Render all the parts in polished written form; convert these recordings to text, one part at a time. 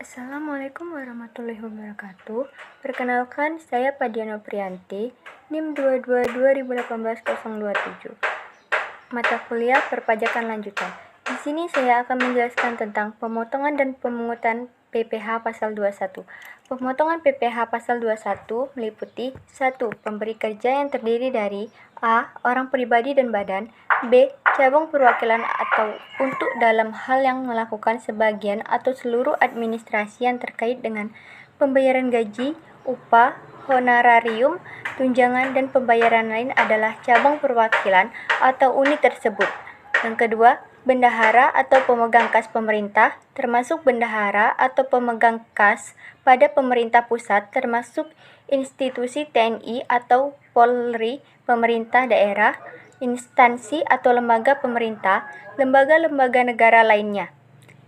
Assalamualaikum warahmatullahi wabarakatuh. Perkenalkan, saya Padiana Priyanti, NIM 22-2018-027. Mata kuliah perpajakan lanjutan. Di sini saya akan menjelaskan tentang pemotongan dan pemungutan PPh pasal 21. Pemotongan PPh pasal 21 meliputi 1. Pemberi kerja yang terdiri dari A. Orang pribadi dan badan, B. Cabang perwakilan atau untuk dalam hal yang melakukan sebagian atau seluruh administrasi yang terkait dengan pembayaran gaji, upah, honorarium, tunjangan, dan pembayaran lain adalah cabang perwakilan atau unit tersebut. Yang kedua, bendahara atau pemegang kas pemerintah, termasuk bendahara atau pemegang kas pada pemerintah pusat, termasuk institusi TNI atau Polri, pemerintah daerah, instansi atau lembaga pemerintah, lembaga-lembaga negara lainnya,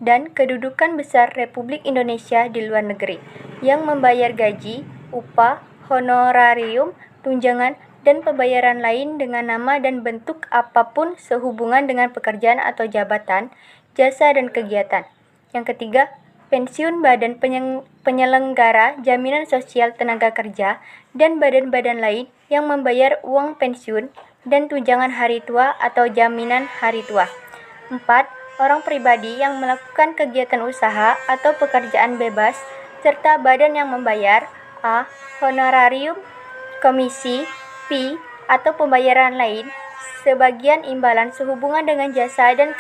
dan kedudukan besar Republik Indonesia di luar negeri yang membayar gaji, upah, honorarium, tunjangan, dan pembayaran lain dengan nama dan bentuk apapun sehubungan dengan pekerjaan atau jabatan, jasa, dan kegiatan. Yang ketiga, pensiun badan penyelenggara jaminan sosial tenaga kerja dan badan-badan lain yang membayar uang pensiun dan tunjangan hari tua atau jaminan hari tua. 4. Orang pribadi yang melakukan kegiatan usaha atau pekerjaan bebas serta badan yang membayar A. Honorarium, komisi, fee, atau pembayaran lain, sebagian imbalan sehubungan dengan jasa dan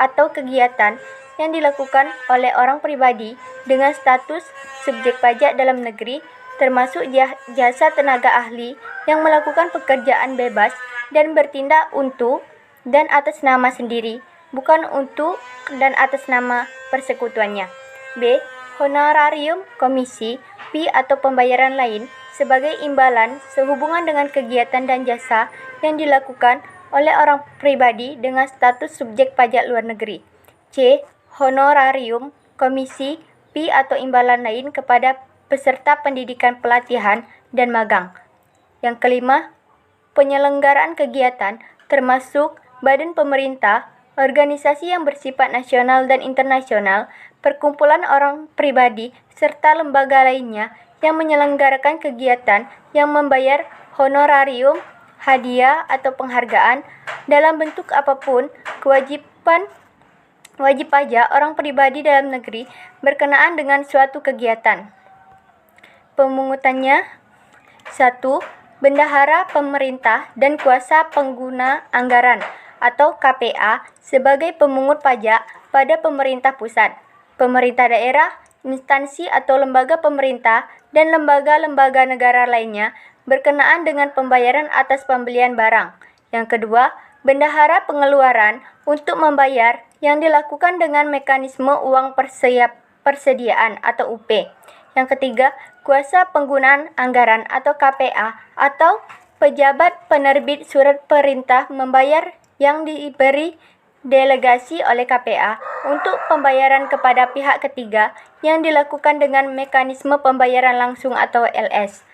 atau kegiatan yang dilakukan oleh orang pribadi dengan status subjek pajak dalam negeri, termasuk jasa tenaga ahli yang melakukan pekerjaan bebas dan bertindak untuk dan atas nama sendiri, bukan untuk dan atas nama persekutuannya. B. Honorarium, komisi, fee, atau pembayaran lain sebagai imbalan sehubungan dengan kegiatan dan jasa yang dilakukan oleh orang pribadi dengan status subjek pajak luar negeri. C. Honorarium, komisi, fee, atau imbalan lain kepada peserta pendidikan pelatihan dan magang. Yang kelima, penyelenggaraan kegiatan termasuk badan pemerintah, organisasi yang bersifat nasional dan internasional, perkumpulan orang pribadi, serta lembaga lainnya yang menyelenggarakan kegiatan yang membayar honorarium, hadiah, atau penghargaan dalam bentuk apapun, wajib pajak orang pribadi dalam negeri berkenaan dengan suatu kegiatan. Pemungutannya: 1. Bendahara pemerintah dan kuasa pengguna anggaran atau KPA sebagai pemungut pajak pada pemerintah pusat, pemerintah daerah, instansi atau lembaga pemerintah, dan lembaga-lembaga negara lainnya berkenaan dengan pembayaran atas pembelian barang. Yang kedua, bendahara pengeluaran untuk membayar yang dilakukan dengan mekanisme uang persediaan atau UP. Yang ketiga, kuasa penggunaan anggaran atau KPA atau pejabat penerbit surat perintah membayar yang diberi delegasi oleh KPA untuk pembayaran kepada pihak ketiga yang dilakukan dengan mekanisme pembayaran langsung atau LS.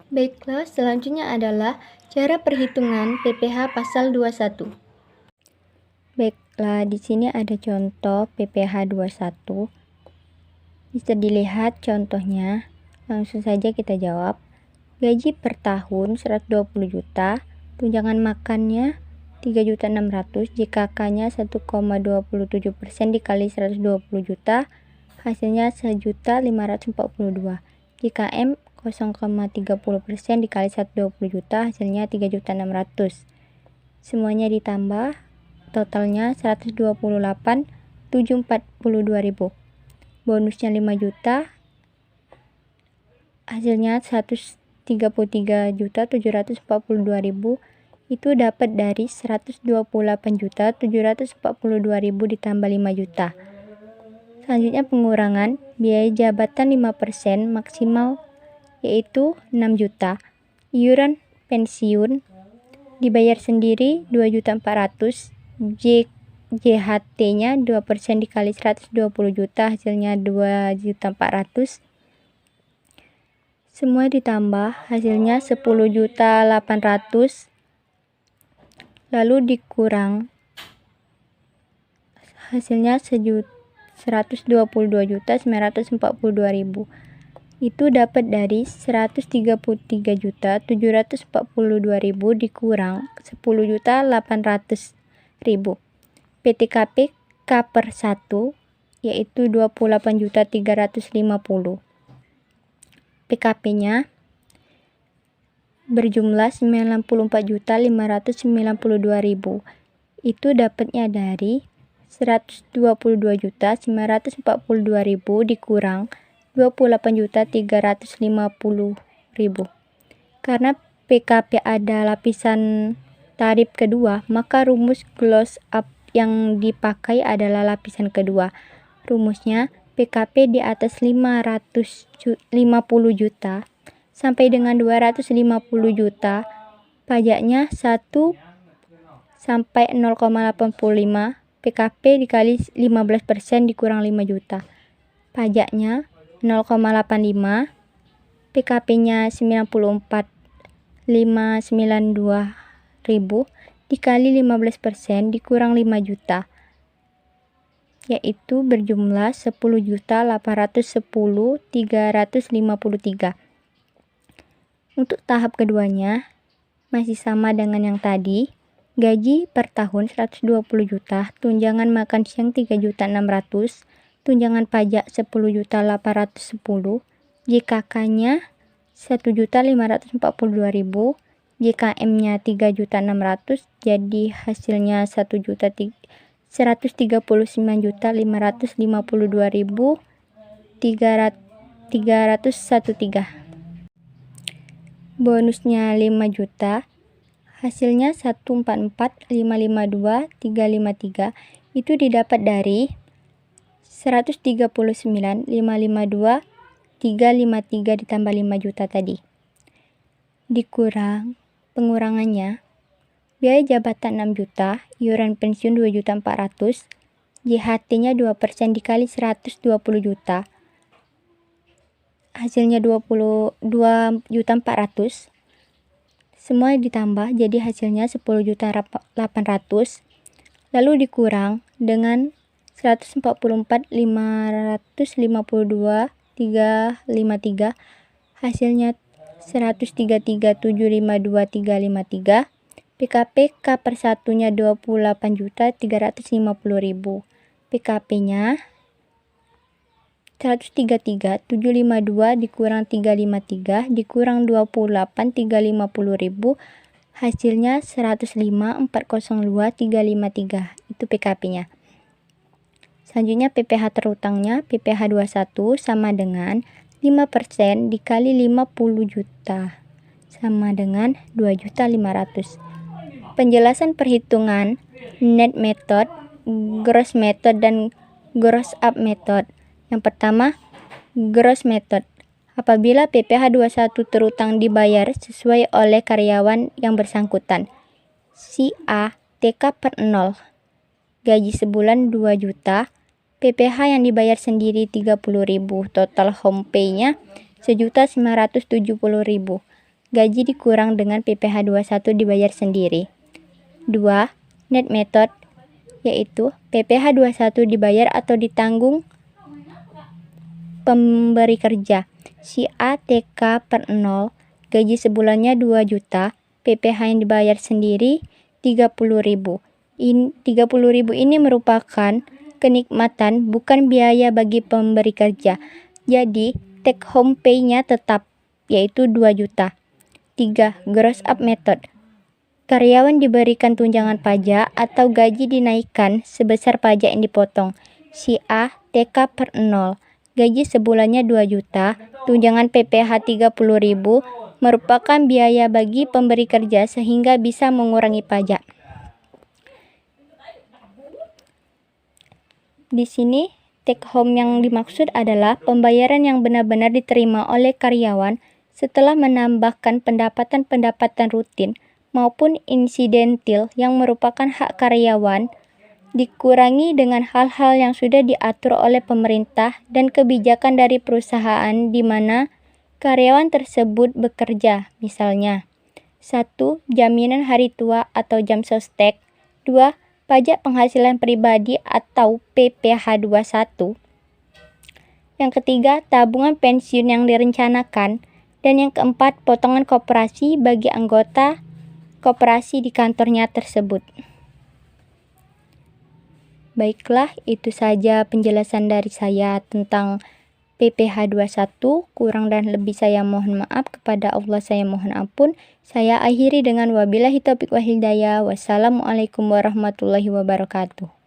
Baiklah, selanjutnya adalah cara perhitungan PPh pasal 21. Baiklah, di sini ada contoh PPh 21. Bisa dilihat contohnya. Langsung saja kita jawab. Gaji per tahun 120 juta, tunjangan makannya 3.600.000, jika K-nya 1,27% dikali 120 juta, hasilnya 1.542. Jika M 0,30% dikali 120 juta, hasilnya 3.600. Semuanya ditambah, totalnya 128.742.000. Bonusnya 5 juta, hasilnya 133.742.000. Itu dapat dari 128.742.000 ditambah 5 juta. Selanjutnya pengurangan biaya jabatan 5% maksimal, yaitu 6 juta. Iuran pensiun dibayar sendiri 2.400.000. JHT-nya 2% dikali 120 juta, hasilnya 2.400.000. Semua ditambah, hasilnya 10.800.000. Lalu dikurang, hasilnya 122.942.000. Itu dapat dari 133.742.000 dikurang 10.800.000. PTKP K per 1 yaitu 28.350. PKP-nya berjumlah 94.592.000. Itu dapatnya dari 122.942.000 dikurang 28.350.000. Karena PKP ada lapisan tarif kedua, maka rumus close up yang dipakai adalah lapisan kedua. Rumusnya PKP di atas 550 juta sampai dengan 250 juta, pajaknya 1 sampai 0,85 PKP dikali 15% dikurang 5 juta. Pajaknya 0,85, PKP-nya 94.592.000 dikali 15% dikurang 5 juta, yaitu berjumlah 10.810.353. Untuk tahap keduanya masih sama dengan yang tadi. Gaji per tahun 120 juta, tunjangan makan siang 3.600.000, tunjangan pajak 10.810.000, JKK-nya 1.542.000, JKM-nya 3.600.000, jadi hasilnya 1.159.552.313. Bonusnya 5 juta, hasilnya 144.552.353. Itu didapat dari 139.552.353 ditambah 5 juta tadi. Dikurang pengurangannya, biaya jabatan 6 juta, iuran pensiun 2.400.000, JHT-nya 2% dikali 120 juta. Hasilnya 2.400.000. Semua ditambah jadi hasilnya 10.800.000. Lalu dikurang dengan 144.552.353, hasilnya 133.752.353. PKP K per 1-nya 28.350.000. PKP-nya 133.752 dikurang 353 dikurang 28.350.000, hasilnya 105.402.353. Itu PKP-nya. Selanjutnya PPh terutangnya, PPh 21 sama dengan 5% dikali 50 juta sama dengan 2.500.000. Penjelasan perhitungan net method, gross method, dan gross up method. Yang pertama, gross method. Apabila PPh 21 terutang dibayar sesuai oleh karyawan yang bersangkutan. Si A TK per 0. Gaji sebulan 2 juta. PPh yang dibayar sendiri 30.000. Total home pay-nya 1.970.000. Gaji dikurang dengan PPh 21 dibayar sendiri. 2. Net method, yaitu PPh 21 dibayar atau ditanggung pemberi kerja. Si A TK per 0, gaji sebulannya 2 juta, PPh yang dibayar sendiri 30.000. 30.000 ini merupakan kenikmatan, bukan biaya bagi pemberi kerja. Jadi, take home pay-nya tetap, yaitu 2 juta. 3. Gross up method. Karyawan diberikan tunjangan pajak atau gaji dinaikkan sebesar pajak yang dipotong. Si A TK per 0, gaji sebulannya 2 juta, tunjangan PPh 30.000, merupakan biaya bagi pemberi kerja sehingga bisa mengurangi pajak. Di sini, take home yang dimaksud adalah pembayaran yang benar-benar diterima oleh karyawan setelah menambahkan pendapatan-pendapatan rutin maupun insidentil yang merupakan hak karyawan, dikurangi dengan hal-hal yang sudah diatur oleh pemerintah dan kebijakan dari perusahaan di mana karyawan tersebut bekerja. Misalnya, 1. Jaminan hari tua atau jam sostek. 2. pajak penghasilan pribadi atau PPh 21. Yang ketiga, tabungan pensiun yang direncanakan. Dan yang keempat, potongan koperasi bagi anggota koperasi di kantornya tersebut. Baiklah, itu saja penjelasan dari saya tentang PPh 21. Kurang dan lebih saya mohon maaf, kepada Allah saya mohon ampun. Saya akhiri dengan wabillahi taufiq wal hidayah. Wassalamualaikum warahmatullahi wabarakatuh.